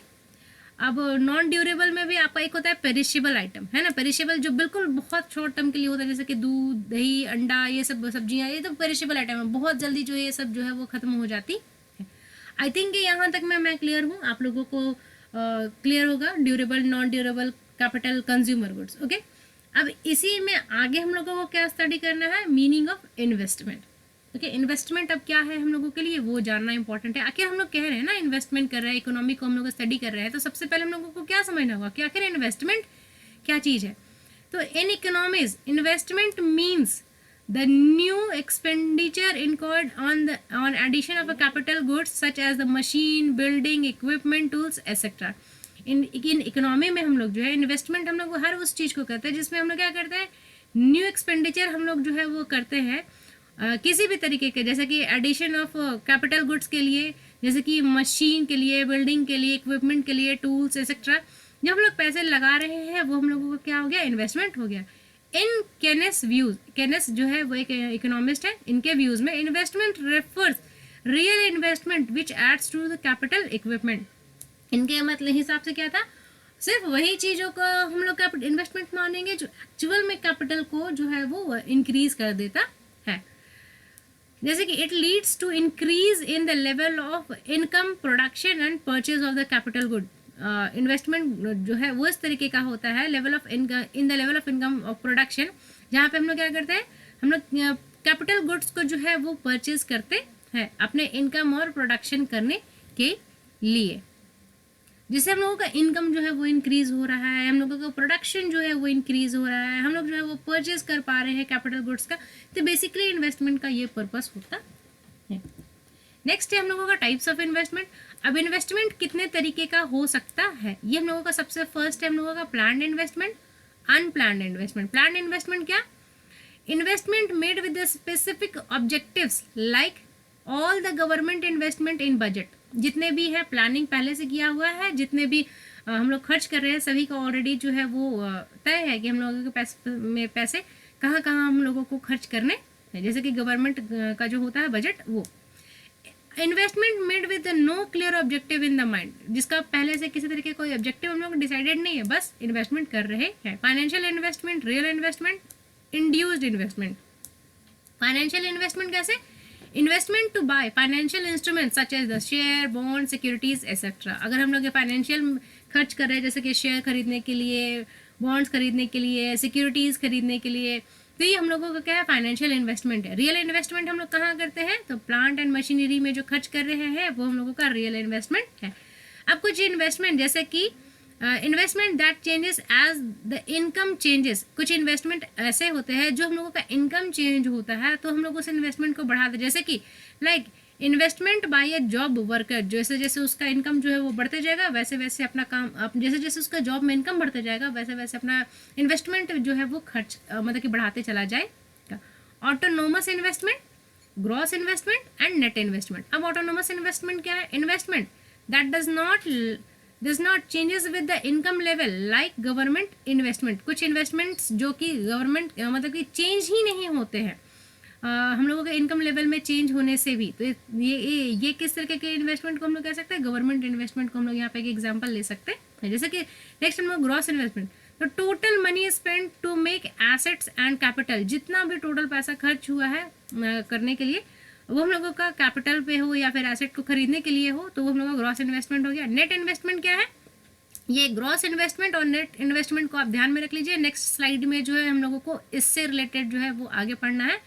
अब नॉन ड्यूरेबल में भी आपका एक होता है पेरिशेबल आइटम, है ना। पेरिशेबल जो बिल्कुल बहुत शॉर्ट टर्म के लिए होता है, जैसे कि दूध, दही, अंडा, ये सब सब्जियां, ये तो पेरिशेबल आइटम है, बहुत जल्दी जो है ये सब जो है वो खत्म हो जाती है। आई थिंक यहाँ तक मैं क्लियर हूँ, आप लोगों को क्लियर होगा durable, non durable, capital, consumer goods. Okay, अब इसी में आगे हम लोगों को क्या स्टडी करना है? Meaning of investment. Okay, investment अब क्या है हम लोगों के लिए वो जानना इंपॉर्टेंट है। आखिर हम लोग कह रहे हैं ना इन्वेस्टमेंट कर रहे हैं, इकोनॉमी को हम लोग स्टडी कर रहे हैं, तो सबसे पहले हम लोगों को क्या समझना होगा कि आखिर इन्वेस्टमेंट क्या चीज़ है। तो in economies investment means the new expenditure incurred on addition of a capital goods such as the machine, building, equipment, tools etcetera. इन इकोनॉमी में हम लोग जो है इन्वेस्टमेंट हम लोग हर उस चीज़ को करते हैं जिसमें हम लोग क्या करते हैं, न्यू एक्सपेंडिचर हम लोग जो है वो करते हैं किसी भी तरीके के, जैसे कि एडिशन ऑफ कैपिटल गुड्स के लिए, जैसे कि मशीन के लिए, बिल्डिंग के लिए, इक्विपमेंट के लिए, टूल्स एक्सेट्रा। जब हम लोग पैसे लगा रहे हैं वो हम लोगों को क्या हो गया? इन्वेस्टमेंट हो गया। इन केनेस व्यूज, केनेस जो है वो एक इकोनॉमिस्ट है, इनके व्यूज में investment refers real investment which adds to the capital equipment. इनके मतलब हिसाब से क्या था, सिर्फ वही चीज़ों को हम लोग इन्वेस्टमेंट मानेंगे जो एक्चुअल में कैपिटल को जो है वो इंक्रीज कर देता है। जैसे कि it leads to increase in the level of income, production and purchase of the capital good. Investment जो है वो इस तरीके का होता है level of in the level of income of production, जहाँ पे हम लोग क्या करते हैं, हम लोग कैपिटल गुड्स को जो है वो परचेज करते हैं अपने इनकम और प्रोडक्शन करने के लिए, जिससे हम लोगों का इनकम जो है वो इंक्रीज हो रहा है, हम लोगों का प्रोडक्शन जो है वो इंक्रीज हो रहा है, हम लोग जो है वो परचेज कर पा रहे हैं कैपिटल गुड्स का। तो बेसिकली इन्वेस्टमेंट का ये पर्पस होता है। नेक्स्ट है हम लोगों का टाइप्स ऑफ इन्वेस्टमेंट। अब इन्वेस्टमेंट कितने तरीके का हो सकता है, ये हम लोगों का सबसे फर्स्ट है हम लोगों का planned investment, unplanned investment. Planned investment क्या? Investment made with the specific objectives like all the government investment in budget, जितने भी है प्लानिंग पहले से किया हुआ है, जितने भी हम लोग खर्च कर रहे हैं सभी का ऑलरेडी जो है वो तय है कि हम लोगों के पैसे कहाँ कहाँ हम लोगों को खर्च करने हैं। जैसे कि गवर्नमेंट का जो होता है बजट, वो investment made with no clear objective in the mind, जिसका पहले से किसी तरीके कोई ऑब्जेक्टिव हम लोग डिसाइडेड नहीं है, बस इन्वेस्टमेंट कर रहे हैं। Financial investment, real investment, induced investment. Financial investment कैसे? Investment to buy financial instrument such as the share, bond, securities etcetera. अगर हम लोग फाइनेंशियल खर्च कर रहे हैं जैसे कि शेयर खरीदने के लिए, बॉन्ड्स खरीदने के लिए, सिक्योरिटीज खरीदने के लिए, तो ये हम लोगों का क्या है? फाइनेंशियल इन्वेस्टमेंट है। रियल इन्वेस्टमेंट हम लोग कहाँ करते हैं? तो प्लांट एंड मशीनरी में जो खर्च कर रहे हैं वो हम लोगों का रियल इन्वेस्टमेंट है। अब कुछ इन्वेस्टमेंट जैसे कि investment that changes as the income changes, कुछ इन्वेस्टमेंट ऐसे होते हैं जो हम लोगों का इनकम चेंज होता है तो हम लोग उस इन्वेस्टमेंट को बढ़ाते हैं। जैसे कि like investment by A job worker, जैसे जैसे उसका इनकम जो है वो बढ़ते जाएगा वैसे वैसे अपना काम, जैसे जैसे उसका जॉब में इनकम बढ़ते जाएगा वैसे वैसे अपना इन्वेस्टमेंट जो है वो खर्च मतलब कि बढ़ाते चला जाएगा। Autonomous investment, gross investment and net investment. अब ऑटोनोमस इन्वेस्टमेंट क्या है? Investment that does not changes with the income level like government investment. कुछ इन्वेस्टमेंट्स जो कि गवर्नमेंट मतलब कि चेंज ही नहीं होते हैं हम लोगों के इनकम लेवल में चेंज होने से भी। तो ये किस तरीके के इन्वेस्टमेंट को हम लोग कह सकते हैं? गवर्नमेंट इन्वेस्टमेंट को हम लोग यहाँ पे एक एग्जांपल ले सकते हैं। जैसे कि नेक्स्ट हम लोग ग्रॉस इन्वेस्टमेंट, तो total money spend to make assets and capital, जितना भी टोटल पैसा खर्च हुआ है करने के लिए वो हम लोगों का कैपिटल पे हो या फिर एसेट को खरीदने के लिए हो तो वो हम लोग का ग्रॉस इन्वेस्टमेंट हो गया। नेट इन्वेस्टमेंट क्या है? ये ग्रॉस इन्वेस्टमेंट और नेट इन्वेस्टमेंट को आप ध्यान में रख लीजिए। नेक्स्ट स्लाइड में जो है हम लोगों को इससे रिलेटेड जो है वो आगे पढ़ना है।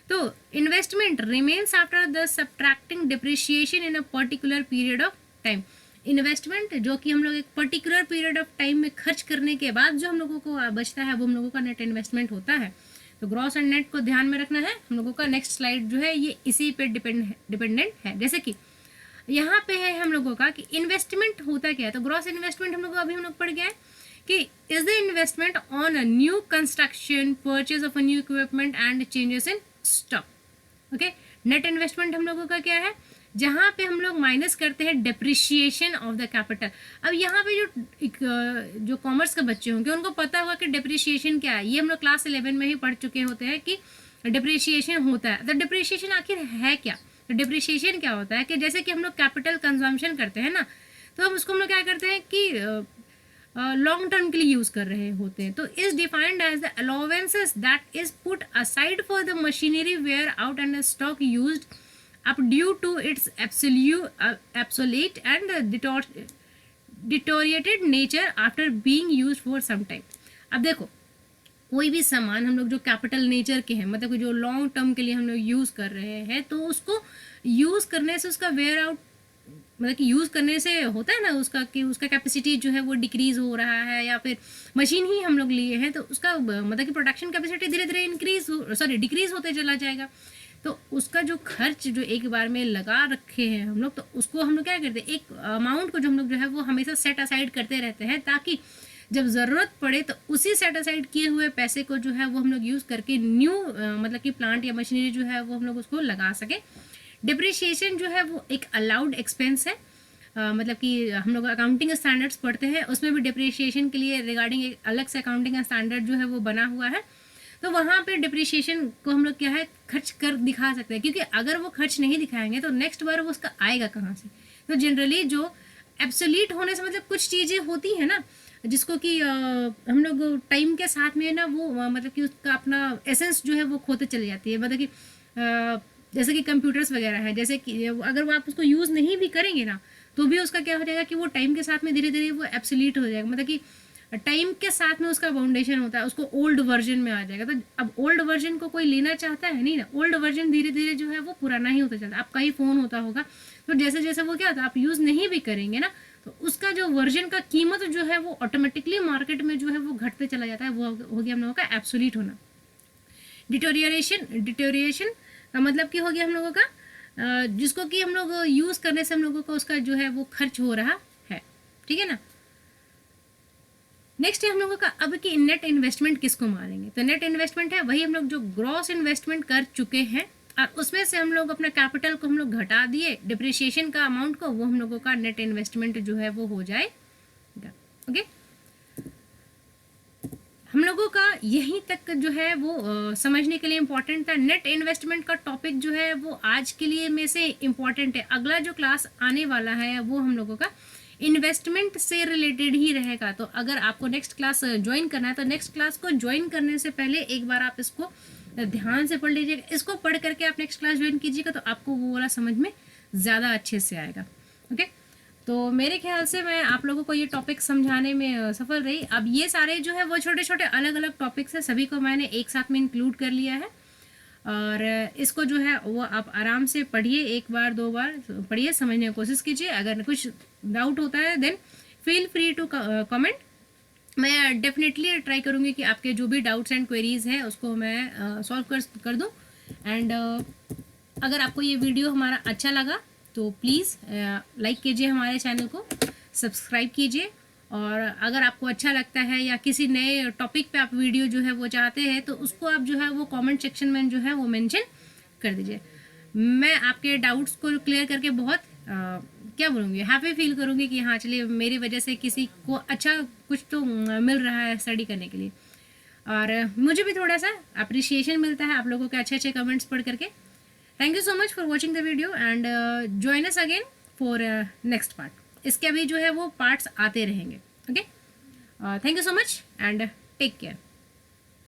तो investment remains after the subtracting depreciation in a particular period of time. Investment जो कि हम लोग एक पर्टिकुलर पीरियड ऑफ टाइम में खर्च करने के बाद जो हम लोगों को बचता है वो हम लोगों का नेट इन्वेस्टमेंट होता है। तो ग्रॉस एंड नेट को ध्यान में रखना है हम लोगों का। नेक्स्ट स्लाइड जो है ये इसी पे डिपेंडेंट है। जैसे कि यहाँ पे है हम लोगों का कि इन्वेस्टमेंट होता क्या है। तो ग्रॉस इन्वेस्टमेंट हम लोग अभी हम लोग पढ़ गए कि is the investment on a new construction, purchase of a new equipment and changes in stock. Okay, net investment हम लोगों का क्या है? जहाँ पे हम लोग माइनस करते हैं डिप्रिशिएशन ऑफ द कैपिटल। अब यहाँ पे जो कॉमर्स के बच्चे होंगे उनको पता होगा कि डिप्रिशिएशन क्या है। ये हम लोग क्लास 11 में ही पढ़ चुके होते हैं कि डिप्रिशिएशन होता है। तो डिप्रिशिएशन आखिर है क्या? तो डिप्रिशिएशन क्या होता है कि जैसे कि हम लोग कैपिटल कंजम्पशन करते हैं ना, तो हम उसको हम लोग क्या करते हैं कि लॉन्ग टर्म के लिए यूज कर रहे होते हैं। तो is defined as the allowances that is put aside for the machinery wear out and stock used up due to its obsolete and deteriorated nature after being used for some time। अब देखो कोई भी सामान हम लोग जो capital nature के हैं मतलब कि जो लॉन्ग टर्म के लिए हम लोग यूज़ कर रहे हैं तो उसको यूज़ करने से उसका वेयर आउट मतलब कि यूज़ करने से होता है ना उसका कि उसका कैपेसिटी जो है वो डिक्रीज हो रहा है, या फिर मशीन ही हम लोग लिए हैं तो उसका मतलब कि प्रोडक्शन कैपेसिटी धीरे धीरे डिक्रीज होते चला जाएगा। तो उसका जो खर्च जो एक बार में लगा रखे हैं हम लोग, तो उसको हम लोग क्या करते हैं, एक अमाउंट को जो हम लोग जो है वो हमेशा सेट असाइड करते रहते हैं ताकि जब ज़रूरत पड़े तो उसी सेट असाइड किए हुए पैसे को जो है वो हम लोग यूज़ करके न्यू मतलब कि प्लांट या मशीनरी जो है वो हम लोग उसको लगा सकें। डिप्रिशिएशन जो है वो एक अलाउड एक्सपेंस है। मतलब कि हम लोग अकाउंटिंग स्टैंडर्ड्स पढ़ते हैं उसमें भी डिप्रिशिएशन के लिए रिगार्डिंग एक अलग से अकाउंटिंग स्टैंडर्ड जो है वो बना हुआ है। तो वहाँ पे डिप्रिशिएशन को हम लोग क्या है खर्च कर दिखा सकते हैं, क्योंकि अगर वो खर्च नहीं दिखाएंगे तो नेक्स्ट बार वो उसका आएगा कहाँ से। तो जनरली जो एब्सोल्यूट होने से मतलब कुछ चीज़ें होती हैं ना जिसको कि हम लोग टाइम के साथ में ना वो मतलब कि उसका अपना एसेंस जो है वो खोते चली जाती है। मतलब कि जैसे कि कंप्यूटर्स वगैरह है, जैसे कि अगर वो आप उसको यूज़ नहीं भी करेंगे ना तो भी उसका क्या हो जाएगा कि वो टाइम के साथ में धीरे धीरे वो एब्सोल्यूट हो जाएगा। मतलब कि टाइम के साथ में उसका फाउंडेशन होता है, उसको ओल्ड वर्जन में आ जाएगा। तो अब ओल्ड वर्जन को कोई लेना चाहता है नहीं ना, ओल्ड वर्जन धीरे धीरे जो है वो पुराना ही होता चलता है। आपका ही फ़ोन होता होगा तो जैसे जैसे वो क्या होता है आप यूज़ नहीं भी करेंगे ना तो उसका जो वर्जन का कीमत जो है वो ऑटोमेटिकली मार्केट में जो है वो घटते चला जाता है। वो हो गया हम लोगों का एब्सोल्यूट होना। डिटोरिएशन का मतलब कि हो गया हम लोगों का जिसको कि हम लोग यूज़ करने से हम लोगों को उसका जो है वो खर्च हो रहा है। ठीक है ना। नेक्स्ट है हम लोगों का अब कि नेट इन्वेस्टमेंट किसको मानेंगे। तो नेट इन्वेस्टमेंट है वही हम लोग जो ग्रॉस इन्वेस्टमेंट कर चुके हैं और उसमें से हम लोग अपना कैपिटल को हम लोग घटा दिए, डिप्रिसिएशन का अमाउंट को, वो हम लोगों का नेट इन्वेस्टमेंट जो है वो हो जाएगा। ओके, हम लोगों का यहीं तक जो है वो समझने के लिए इम्पोर्टेंट था। नेट इन्वेस्टमेंट का टॉपिक जो है वो आज के लिए में से इम्पोर्टेंट है। अगला जो क्लास आने वाला है वो हम लोगों का इन्वेस्टमेंट से रिलेटेड ही रहेगा। तो अगर आपको नेक्स्ट क्लास ज्वाइन करना है तो नेक्स्ट क्लास को ज्वाइन करने से पहले एक बार आप इसको ध्यान से पढ़ लीजिएगा। इसको पढ़ करके आप नेक्स्ट क्लास ज्वाइन कीजिएगा तो आपको वो वाला समझ में ज़्यादा अच्छे से आएगा। ओके, तो मेरे ख्याल से मैं आप लोगों को ये टॉपिक समझाने में सफल रही। अब ये सारे जो है वो छोटे छोटे अलग अलग टॉपिक्स हैं, सभी को मैंने एक साथ में इंक्लूड कर लिया है। और इसको जो है वो आप आराम से पढ़िए, एक बार दो बार पढ़िए, समझने की कोशिश कीजिए। अगर कुछ डाउट होता है then feel free to comment. मैं डेफिनेटली ट्राई करूँगी कि आपके जो भी डाउट्स एंड क्वेरीज हैं उसको मैं सॉल्व कर दूँ। एंड अगर आपको ये वीडियो हमारा अच्छा लगा तो प्लीज़ लाइक कीजिए, हमारे चैनल को सब्सक्राइब कीजिए। और अगर आपको अच्छा लगता है या किसी नए टॉपिक पे आप वीडियो जो है वो चाहते हैं तो उसको आप जो है वो कमेंट सेक्शन में जो है वो मेंशन कर दीजिए। मैं आपके डाउट्स को क्लियर करके बहुत क्या बोलूँगी, हैप्पी फील करूँगी कि हाँ चलिए मेरी वजह से किसी को अच्छा कुछ तो मिल रहा है स्टडी करने के लिए। और मुझे भी थोड़ा सा अप्रिसिएशन मिलता है आप लोगों के अच्छे अच्छे कमेंट्स पढ़ करके। Thank you so much for watching the video and join us again for next part. इसके अभी जो है वो पार्ट्स आते रहेंगे। Okay, thank you so much and take care.